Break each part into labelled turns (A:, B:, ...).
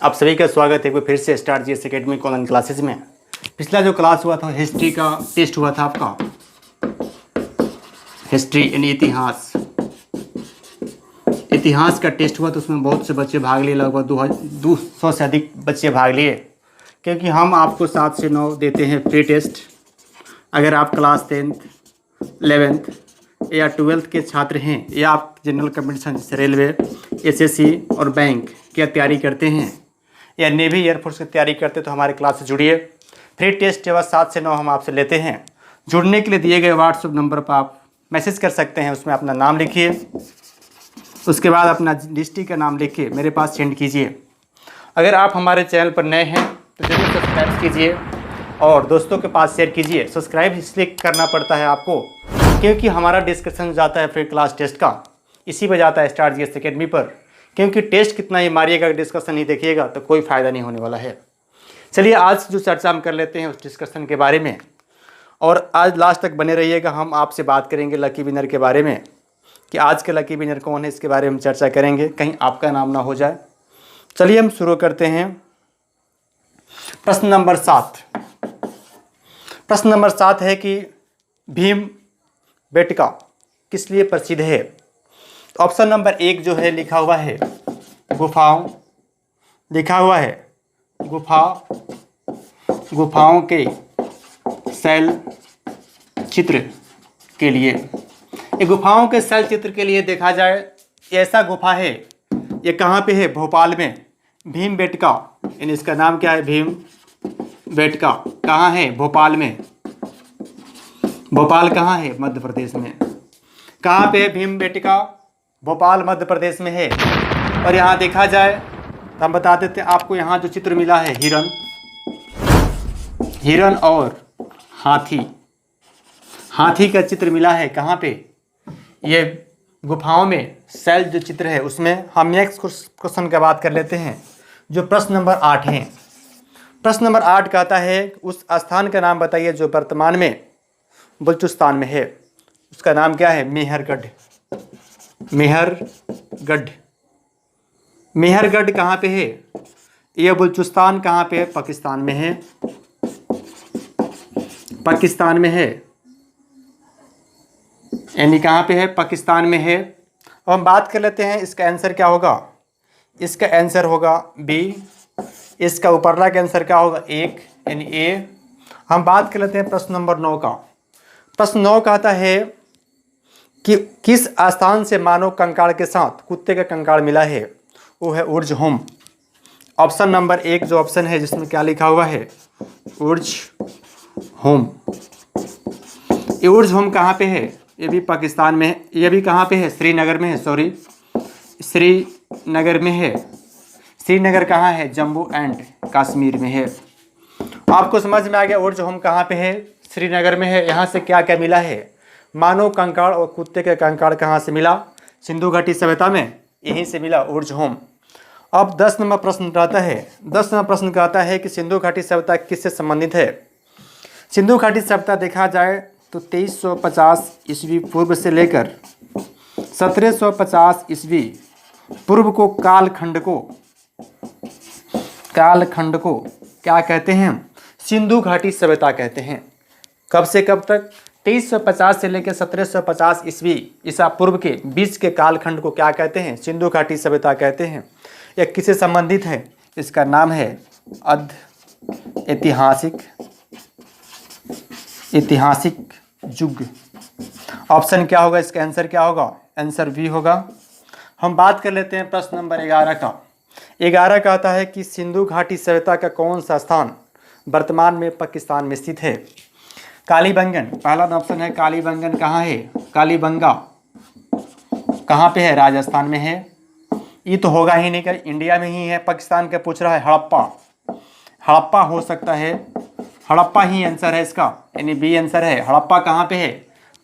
A: आप सभी का स्वागत है एक बार फिर से star GS academy online classes में। पिछला जो क्लास हुआ था हिस्ट्री का टेस्ट हुआ था आपका, हिस्ट्री यानी इतिहास का टेस्ट हुआ तो उसमें बहुत से बच्चे भाग लिए, लगभग 200 से अधिक बच्चे भाग लिए। क्योंकि हम आपको 7 से 9 देते हैं फ्री टेस्ट। अगर आप क्लास 10th, 11th या 12th के छात्र हैं या आप जनरल कम्पिटिशन जैसे रेलवे, एसएससी और बैंक की तैयारी करते हैं या नेवी एयरफोर्स की तैयारी करते हैं तो हमारे क्लास से जुड़िए। फ्री टेस्ट के बाद 7 से 9 हम आपसे लेते हैं। जुड़ने के लिए दिए गए व्हाट्सएप नंबर पर आप मैसेज कर सकते हैं, उसमें अपना नाम लिखिए, उसके बाद अपना डिस्ट्रिक्ट का नाम लिख के मेरे पास सेंड कीजिए। अगर आप हमारे चैनल पर नए हैं तो जरूर सब्सक्राइब कीजिए और दोस्तों के पास शेयर कीजिए। सब्सक्राइब इसलिए करना पड़ता है आपको क्योंकि हमारा डिस्कशन जाता है फ्री क्लास टेस्ट का, इसी पर जाता है स्टार जीएस एकेडमी पर। क्योंकि टेस्ट कितना ही मारिएगा, डिस्कशन नहीं देखिएगा तो कोई फ़ायदा नहीं होने वाला है। चलिए आज जो चर्चा हम कर लेते हैं उस डिस्कशन के बारे में, और आज लास्ट तक बने रहिएगा। हम आपसे बात करेंगे लकी विनर के बारे में कि आज के लकी विनर कौन है, इसके बारे में चर्चा करेंगे, कहीं आपका नाम ना हो जाए। चलिए हम शुरू करते हैं। प्रश्न नंबर 7। प्रश्न नंबर 7 है कि भीम बेटका किस लिए प्रसिद्ध है। तो ऑप्शन नंबर 1 जो है लिखा हुआ है गुफाओं, लिखा हुआ है गुफाओं के शैल चित्र के लिए। ये गुफाओं के शैल चित्र के लिए देखा जाए, ऐसा गुफा है, ये कहाँ पे है, भोपाल में। भीम बेटका यानी इसका नाम क्या है, भीम बेटका। कहाँ है, भोपाल में। भोपाल कहाँ है, मध्य प्रदेश में। कहाँ पे है भीम बेटका, भोपाल मध्य प्रदेश में है। और यहाँ देखा जाए तो हम बता देते हैं आपको, यहाँ जो चित्र मिला है हिरन और हाथी का चित्र मिला है। कहाँ पे, ये गुफाओं में शैल जो चित्र है उसमें। हम नेक्स्ट क्वेश्चन की बात कर लेते हैं जो प्रश्न नंबर 8 है। प्रश्न नंबर 8 कहता है उस स्थान का नाम बताइए जो वर्तमान में बलूचिस्तान में है। उसका नाम क्या है, मेहरगढ़ कहाँ पे है, यह बलूचिस्तान कहाँ पे है, पाकिस्तान में है। पाकिस्तान में है, यानी कहाँ पे है, पाकिस्तान में है। अब हम बात कर लेते हैं इसका आंसर क्या होगा। इसका आंसर होगा बी। इसका ऊपरला का आंसर क्या होगा, 1 यानी ए। हम बात कर लेते हैं प्रश्न नंबर 9 का। प्रश्न 9 कहता है कि किस स्थान से मानव कंकाल के साथ कुत्ते का कंकाल मिला है, वो है उर्ज होम। ऑप्शन नंबर 1 जो ऑप्शन है जिसमें क्या लिखा हुआ है, उर्ज होम। ये उर्ज होम कहाँ पे है, ये भी पाकिस्तान में है। ये भी कहाँ पे है, श्रीनगर में है, श्रीनगर में है। श्रीनगर कहाँ है, जम्मू एंड कश्मीर में है। आपको समझ में आ गया उर्ज होम कहाँ पे है, श्रीनगर में है। यहाँ से क्या क्या मिला है, मानव कंकाल और कुत्ते के कंकाल कहाँ से मिला, सिंधु घाटी सभ्यता में, यहीं से मिला उर्ज होम। अब 10 नंबर प्रश्न आता है। 10 नंबर प्रश्न कहता है कि सिंधु घाटी सभ्यता किससे संबंधित है। सिंधु घाटी सभ्यता देखा जाए तो 2350 ईस्वी पूर्व से लेकर 1750 ईस्वी पूर्व को कालखंड को क्या कहते हैं, सिंधु घाटी सभ्यता कहते हैं। कब से कब तक, 2350 से लेकर 1750 ईस्वी ईसा पूर्व के बीच के कालखंड को क्या कहते हैं, सिंधु घाटी सभ्यता कहते हैं। यह किससे संबंधित है, इसका नाम है ऐतिहासिक युग। ऑप्शन क्या होगा, इसका आंसर क्या होगा, आंसर बी होगा। हम बात कर लेते हैं प्रश्न नंबर 11 का। 11 कहता है कि सिंधु घाटी सभ्यता का कौन सा स्थान वर्तमान में पाकिस्तान में स्थित है। कालीबंगन, पहला ऑप्शन है कालीबंगन। कहाँ है, कालीबंगा कहाँ पे है, राजस्थान में है। ये तो होगा ही नहीं, कि इंडिया में ही है, पाकिस्तान का पूछ रहा है। हड़प्पा हो सकता है, हड़प्पा ही आंसर है इसका, यानी बी आंसर है। हड़प्पा कहाँ पे है,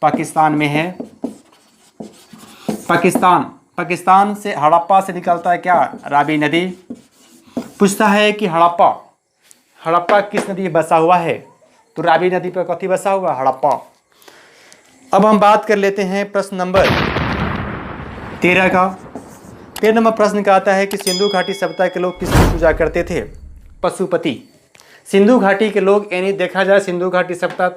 A: पाकिस्तान में है। पाकिस्तान से हड़प्पा से निकलता है क्या, रावी नदी। पूछता है कि हड़प्पा किस नदी में बसा हुआ है, तो रावी नदी पर कथी बसा हुआ, हड़प्पा। अब हम बात कर लेते हैं प्रश्न नंबर 13 का। 13 नंबर प्रश्न का आता है कि सिंधु घाटी सभ्यता के लोग किसकी पूजा करते थे? पशुपति। सिंधु घाटी के लोग, यानी देखा जाए सिंधु घाटी सभ्यता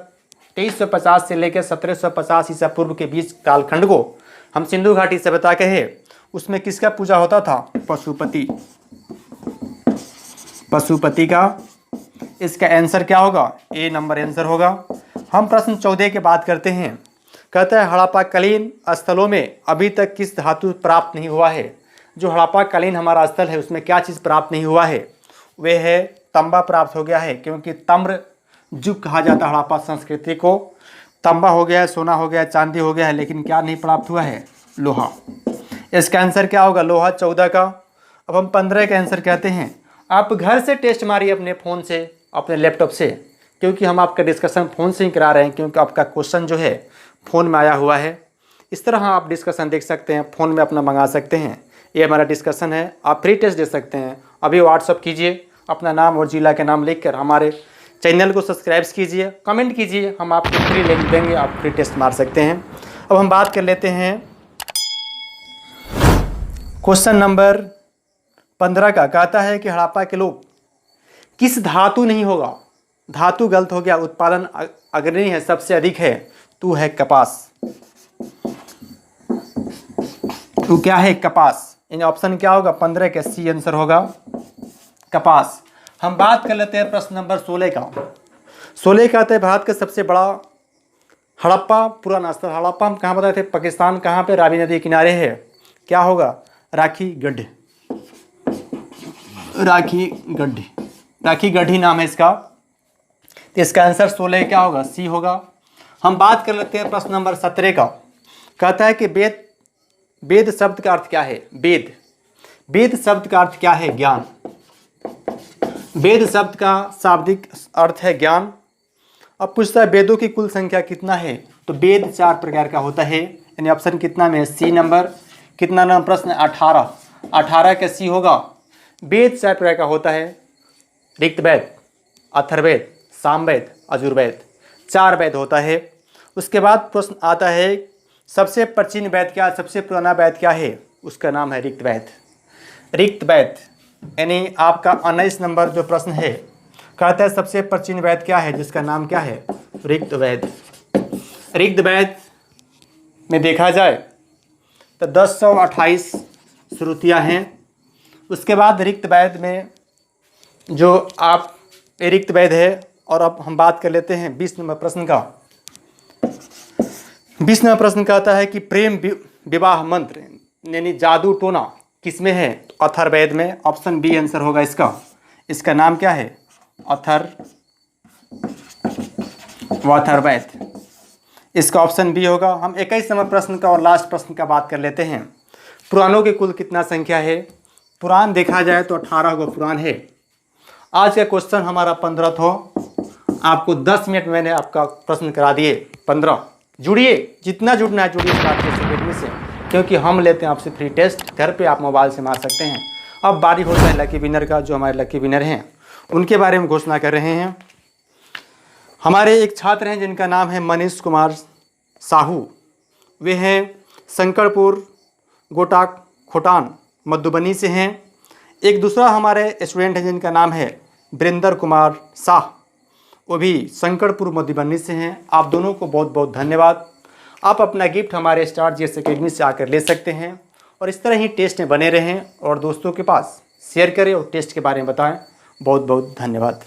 A: 2350 से लेकर 1750 ईसा पूर्व के बीच कालखंड को हम सिंधु घाटी सभ्यता कहे, उसमें किसका पूजा होता था? पशुपति। पशुपति का इसका आंसर क्या होगा? ए नंबर आंसर होगा। हम प्रश्न 14 की बात करते हैं। कहता है हड़प्पाकालीन स्थलों में अभी तक किस धातु प्राप्त नहीं हुआ है? जो हड़प्पाकालीन हमारा स्थल है उसमें क्या चीज़ प्राप्त नहीं हुआ है? वे है तांबा प्राप्त हो गया है, क्योंकि ताम्र युग कहा जाता है हड़प्पा संस्कृति को। तांबा हो गया है, सोना हो गया है, चांदी हो गया है, लेकिन क्या नहीं प्राप्त हुआ है? लोहा। इसका आंसर क्या होगा? लोहा 14 का। अब हम 15 का आंसर कहते हैं। आप घर से टेस्ट मारिए अपने फ़ोन से, अपने लैपटॉप से, क्योंकि हम आपका डिस्कशन फ़ोन से ही करा रहे हैं, क्योंकि आपका क्वेश्चन जो है फ़ोन में आया हुआ है। इस तरह आप डिस्कशन देख सकते हैं, फ़ोन में अपना मंगा सकते हैं। ये हमारा डिस्कशन है, आप फ्री टेस्ट दे सकते हैं। अभी व्हाट्सअप कीजिए, अपना नाम और ज़िला के नाम लिखकर हमारे चैनल को सब्सक्राइब कीजिए, कमेंट कीजिए, हम आपको फ्री लिंक देंगे, आप फ्री टेस्ट मार सकते हैं। अब हम बात कर लेते हैं क्वेश्चन नंबर 15 का। कहता है कि हड़प्पा के लोग किस धातु नहीं होगा? धातु गलत हो गया, उत्पादन अग्रणी है, सबसे अधिक है, तू है कपास। तू क्या है? कपास। इन ऑप्शन क्या होगा? 15 का सी आंसर होगा, कपास। हम बात कर लेते हैं प्रश्न नंबर 16 का। 16 का आता है भारत का सबसे बड़ा हड़प्पा पुराना स्थल। हड़प्पा हम कहाँ बताए थे? पाकिस्तान। कहाँ पे? रावी नदी किनारे है। क्या होगा? राखी गढ़। राखी गढ़, राखी गढ़ी नाम है इसका। तो इसका आंसर 16 क्या होगा? सी होगा। हम बात कर लेते हैं प्रश्न नंबर 17 का। कहता है कि वेद शब्द का अर्थ क्या है? वेद। वेद शब्द का अर्थ क्या है? ज्ञान। वेद शब्द का शाब्दिक अर्थ है ज्ञान। अब पूछता है वेदों की कुल संख्या कितना है? तो वेद 4 प्रकार का होता है, यानी ऑप्शन कितना में? सी नंबर। कितना नंबर प्रश्न? 18। 18 का सी होगा। वेद 4 प्रकार का होता है, ऋग्वेद, अथर्ववेद, सामवेद, यजुर्वेद, 4 वेद होता है। उसके बाद प्रश्न आता है सबसे प्राचीन वेद क्या, सबसे पुराना वेद क्या है? उसका नाम है ऋग्वेद। ऋग्वेद, यानी आपका 19 नंबर जो प्रश्न है, कहता है सबसे प्राचीन वेद क्या है, जिसका नाम क्या है? ऋग्वेद। ऋग्वेद में देखा जाए तो 1028 श्रुतियाँ हैं। उसके बाद ऋग्वेद में जो आप ऋग्वेद है। और अब हम बात कर लेते हैं 20 नंबर प्रश्न का। 20 नंबर प्रश्न कहता है कि प्रेम विवाह मंत्र यानी जादू टोना किसमें है? तो अथर्ववेद में। ऑप्शन बी आंसर होगा इसका। इसका नाम क्या है? अथर्ववेद। इसका ऑप्शन बी होगा। हम 21 नंबर प्रश्न का और लास्ट प्रश्न का बात कर लेते हैं। पुराणों की कुल कितना संख्या है? पुराण देखा जाए तो 18 गो पुराण है। आज का क्वेश्चन हमारा 15 था। आपको 10 मिनट मैंने आपका प्रश्न करा दिए। 15 जुड़िए, जितना जुड़ना है जुड़िए स्टार्ट अकेडमी से, क्योंकि हम लेते हैं आपसे फ्री टेस्ट। घर पे आप मोबाइल से मार सकते हैं। अब बारी होता है लकी विनर का। जो हमारे लकी विनर हैं उनके बारे में घोषणा कर रहे हैं। हमारे एक छात्र हैं जिनका नाम है मनीष कुमार साहू। वे हैं शंकरपुर गोटाक खोटान मधुबनी से हैं। एक दूसरा हमारे स्टूडेंट हैं जिनका नाम है वीरेंद्र कुमार शाह, वो भी शंकरपुर मधुबनी से हैं। आप दोनों को बहुत बहुत धन्यवाद। आप अपना गिफ्ट हमारे स्टार जीएस अकेडमी से आकर ले सकते हैं। और इस तरह ही टेस्ट में बने रहें और दोस्तों के पास शेयर करें और टेस्ट के बारे में बताएं। बहुत बहुत धन्यवाद।